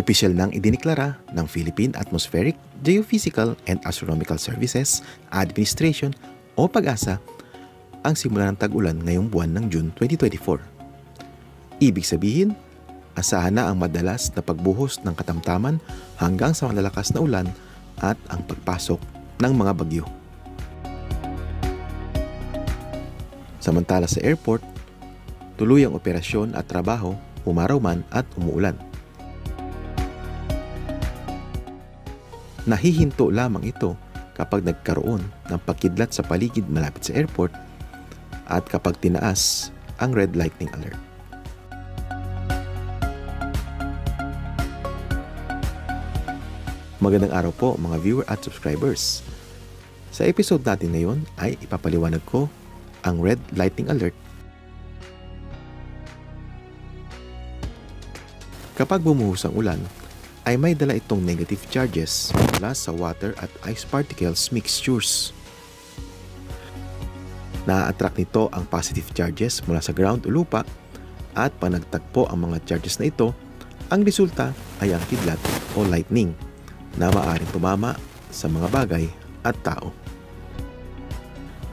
Opisyal nang idiniklara ng Philippine Atmospheric, Geophysical and Astronomical Services Administration o PAGASA ang simula ng tag-ulan ngayong buwan ng June 2024. Ibig sabihin, asahan na ang madalas na pagbuhos ng katamtaman hanggang sa malalakas na ulan at ang pagpasok ng mga bagyo. Samantala sa airport, tuloy ang operasyon at trabaho, umaraw man at umuulan. Nahihinto lamang ito kapag nagkaroon ng pagkidlat sa paligid malapit sa airport at kapag tinaas ang red lightning alert. Magandang araw po mga viewer at subscribers. Sa episode natin ngayon ay ipapaliwanag ko ang red lightning alert. Kapag bumuhos ang ulan, ay may dala itong negative charges mula sa water at ice particles mixtures. Na-attract nito ang positive charges mula sa ground o lupa at pag nagtagpo ang mga charges na ito, ang resulta ay ang kidlat o lightning na maaaring tumama sa mga bagay at tao.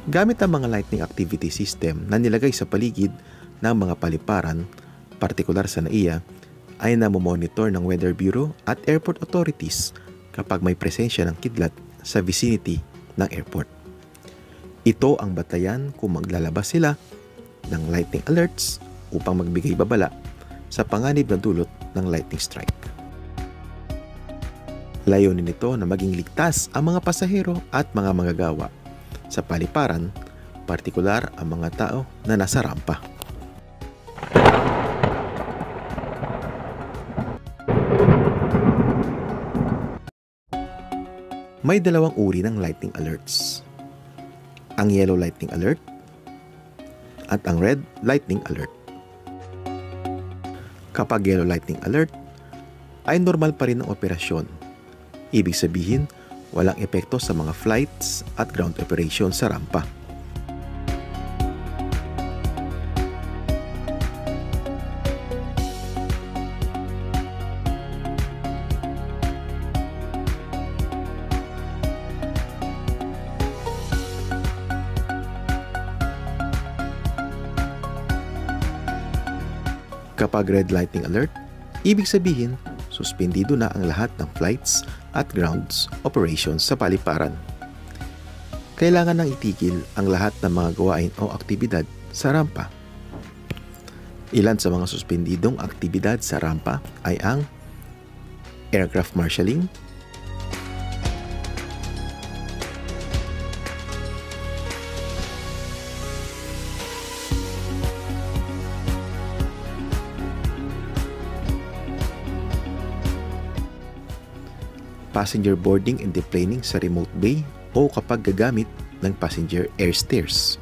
Gamit ang mga lightning activity system na nilagay sa paligid ng mga paliparan, partikular sa NAIA, ay namomonitor ng Weather Bureau at airport authorities kapag may presensya ng kidlat sa vicinity ng airport. Ito ang batayan kung maglalabas sila ng lightning alerts upang magbigay babala sa panganib na dulot ng lightning strike. Layunin nito na maging ligtas ang mga pasahero at mga manggagawa sa paliparan, partikular ang mga tao na nasa rampa. May dalawang uri ng lightning alerts. Ang yellow lightning alert at ang red lightning alert. Kapag yellow lightning alert, ay normal pa rin ang operasyon. Ibig sabihin, walang epekto sa mga flights at ground operation sa rampa. Kapag red lightning alert, ibig sabihin, suspendido na ang lahat ng flights at grounds operations sa paliparan. Kailangan nang itigil ang lahat ng mga gawain o aktibidad sa rampa. Ilan sa mga suspendidong aktibidad sa rampa ay ang aircraft marshalling, passenger boarding and deplaning sa remote bay o kapag gagamit ng passenger air stairs.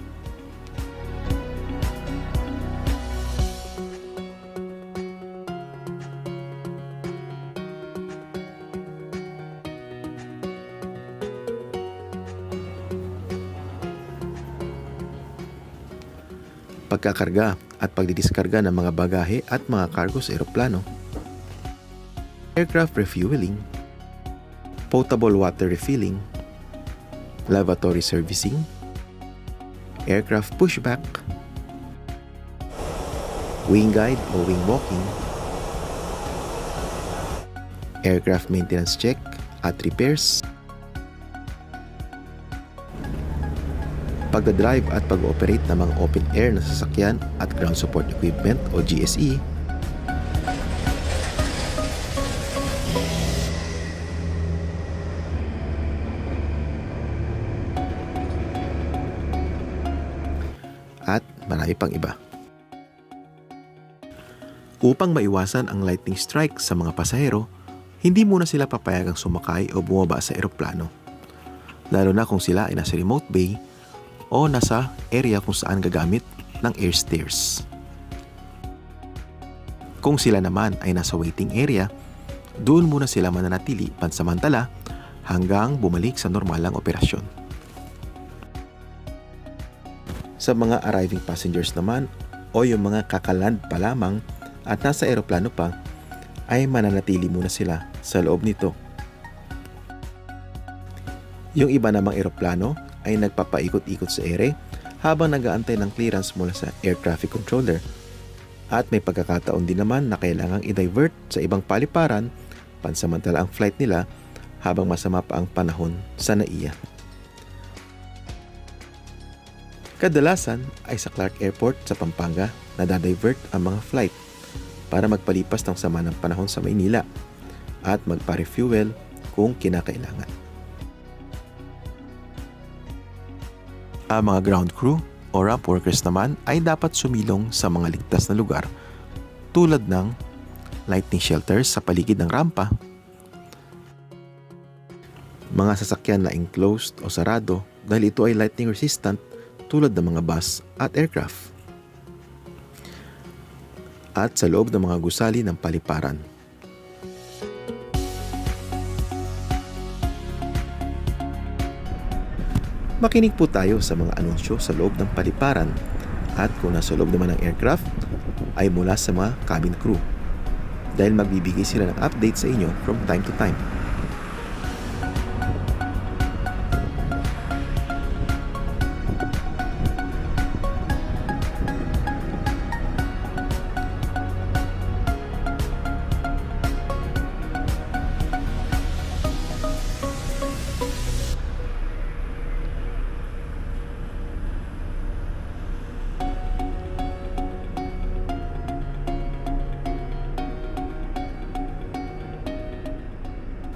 Pagkakarga at pagdidiskarga ng mga bagahe at mga cargo sa eroplano, aircraft refueling, potable water refilling, lavatory servicing, aircraft pushback, wing guide o wing walking, aircraft maintenance check at repairs, pagdadrive at pag-ooperate ng mga open air na sasakyan at ground support equipment o GSE, at marami pang iba. Upang maiwasan ang lightning strike sa mga pasahero, hindi muna sila papayagang sumakay o bumaba sa eroplano, lalo na kung sila ay nasa remote bay o nasa area kung saan gagamit ng air stairs. Kung sila naman ay nasa waiting area, doon muna sila mananatili pansamantala hanggang bumalik sa normalang operasyon. Sa mga arriving passengers naman o yung mga kakaland pa lamang at nasa eroplano pa, ay mananatili muna sila sa loob nito. Yung iba namang eroplano ay nagpapaikot-ikot sa ere habang nag-aantay ng clearance mula sa air traffic controller. At may pagkakataon din naman na kailangang i-divert sa ibang paliparan pansamantala ang flight nila habang masama pa ang panahon sa NAIA. Kadalasan ay sa Clark Airport sa Pampanga na dadivert ang mga flight para magpalipas ng sama ng panahon sa Maynila at magpa-refuel kung kinakailangan. Ang mga ground crew o ramp workers naman ay dapat sumilong sa mga ligtas na lugar tulad ng lightning shelters sa paligid ng rampa, mga sasakyan na enclosed o sarado dahil ito ay lightning resistant tulad ng mga bus at aircraft, at sa loob ng mga gusali ng paliparan. Makinig po tayo sa mga anunsyo sa loob ng paliparan at kung nasa loob naman ng aircraft ay mula sa mga cabin crew dahil magbibigay sila ng update sa inyo from time to time.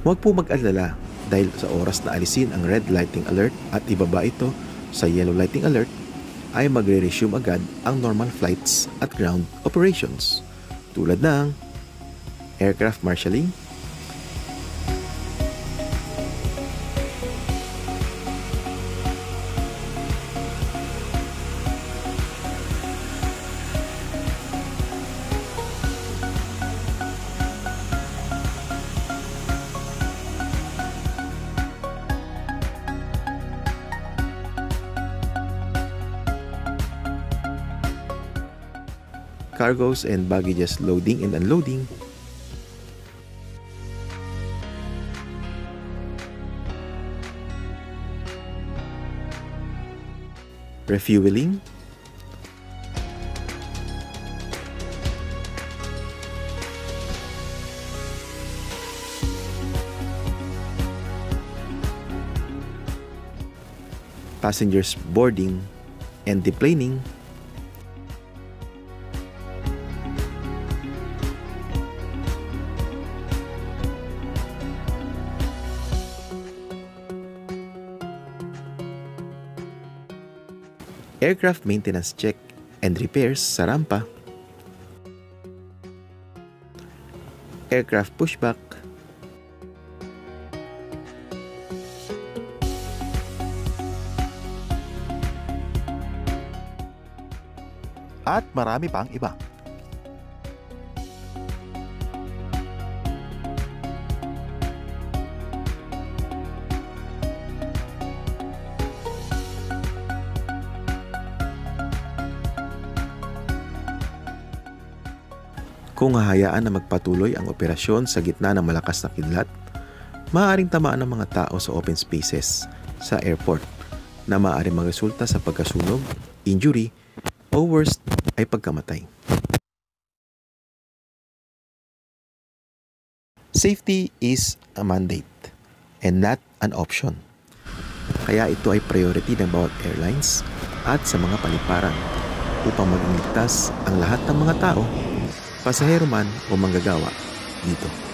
Huwag po mag-alala dahil sa oras na alisin ang red lighting alert at ibaba ito sa yellow lighting alert ay magre-resume agad ang normal flights at ground operations tulad ng aircraft marshalling, cargos and baggages loading and unloading, refueling, passengers boarding and deplaning, aircraft maintenance check and repairs sa rampa, aircraft pushback, at marami pang iba. Kung hahayaan na magpatuloy ang operasyon sa gitna ng malakas na kidlat, maaaring tamaan ng mga tao sa open spaces sa airport na maaaring magresulta sa pagkasunog, injury, o worst ay pagkamatay. Safety is a mandate and not an option. Kaya ito ay priority ng bawat airlines at sa mga paliparan upang maging ligtas ang lahat ng mga tao, pasahero man o manggagawa dito.